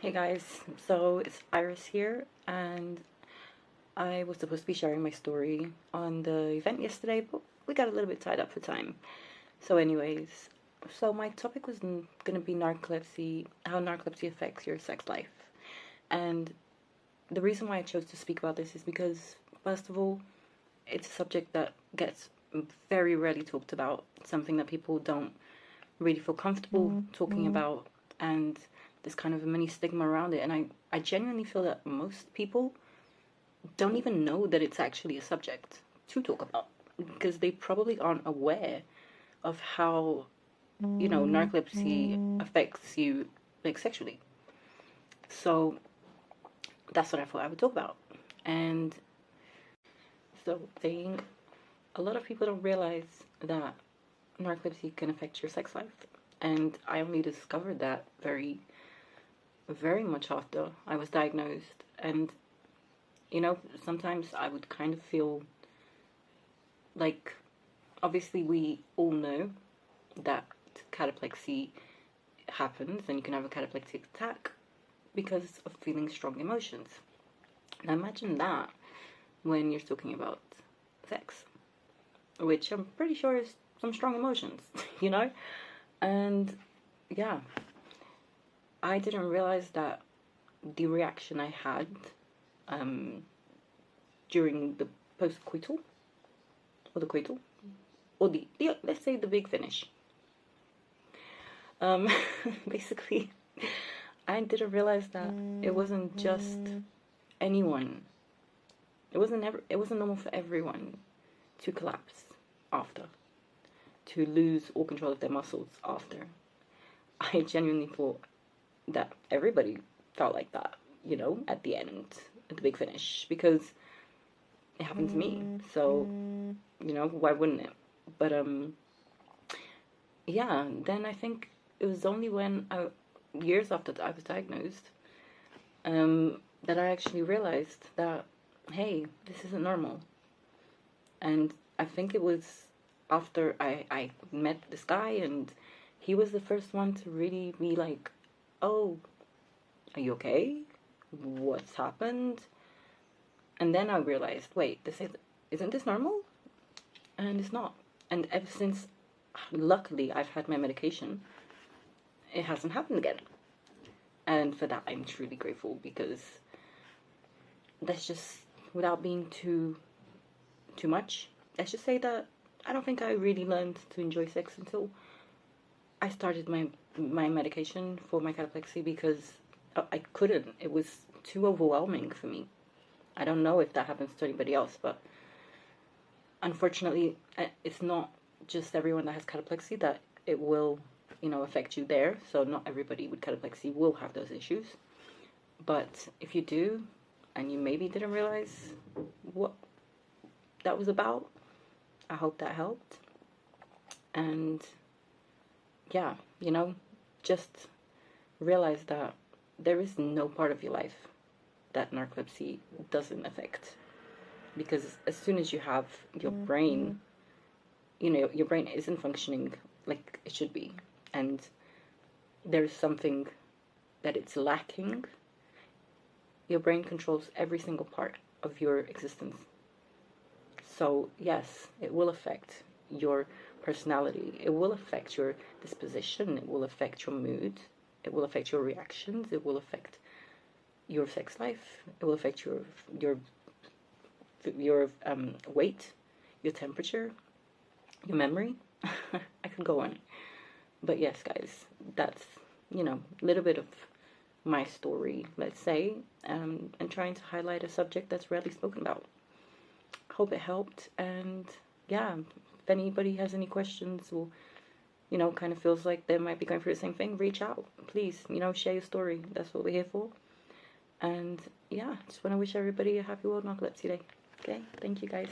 Hey guys, so it's Iris here, and I was supposed to be sharing my story on the event yesterday, but we got a little bit tied up for time. So, anyways, my topic was going to be narcolepsy, how narcolepsy affects your sex life. And the reason why I chose to speak about this is because, first of all, it's a subject that gets very rarely talked about, something that people don't really feel comfortable talking about, and there's kind of a mini stigma around it. And I genuinely feel that most people don't even know that it's actually a subject to talk about because they probably aren't aware of how, narcolepsy affects you, like, sexually. So that's what I thought I would talk about. And so saying a lot of people don't realize that narcolepsy can affect your sex life. And I only discovered that very much after I was diagnosed. And, sometimes I would kind of feel like, obviously, we all know that cataplexy happens and you can have a cataplectic attack because of feeling strong emotions. Now, imagine that when you're talking about sex, which I'm pretty sure is some strong emotions, And yeah, I didn't realize that the reaction I had during the post-coital, or the coital, or the let's say the big finish. Basically, I didn't realize that it wasn't just anyone. It wasn't normal for everyone to collapse after, to lose all control of their muscles after. I genuinely thought that everybody felt like that, at the end, at the big finish, because it happened to me. So, why wouldn't it? But, yeah, then I think it was only when years after I was diagnosed, that I actually realized that, hey, this isn't normal. And I think it was after I met this guy, and he was the first one to really be like, oh, are you okay? What's happened? And then I realized, wait, isn't this normal? And it's not. And ever since, luckily, I've had my medication, it hasn't happened again. And for that, I'm truly grateful, because that's just, without being too much, let's just say that I don't think I really learned to enjoy sex until I started my medication for my cataplexy, because I couldn't. It was too overwhelming for me. I don't know if that happens to anybody else, but unfortunately, it's not just everyone that has cataplexy that it will, affect you there. So not everybody with cataplexy will have those issues. But if you do, and you maybe didn't realize what that was about, I hope that helped. And yeah, just realize that there is no part of your life that narcolepsy doesn't affect. Because as soon as you have your brain, your brain isn't functioning like it should be. And there's something that it's lacking. Your brain controls every single part of your existence. So yes, it will affect your personality. It will affect your disposition. It will affect your mood. It will affect your reactions. It will affect your sex life. It will affect your weight, your temperature, your memory. I could go on. But yes, guys, that's, a little bit of my story, let's say, and trying to highlight a subject that's rarely spoken about. Hope it helped. And yeah, if anybody has any questions, or kind of feels like they might be going through the same thing, reach out, please. Share your story. That's what we're here for. And yeah, just want to wish everybody a happy World Narcolepsy Day. Okay, thank you guys.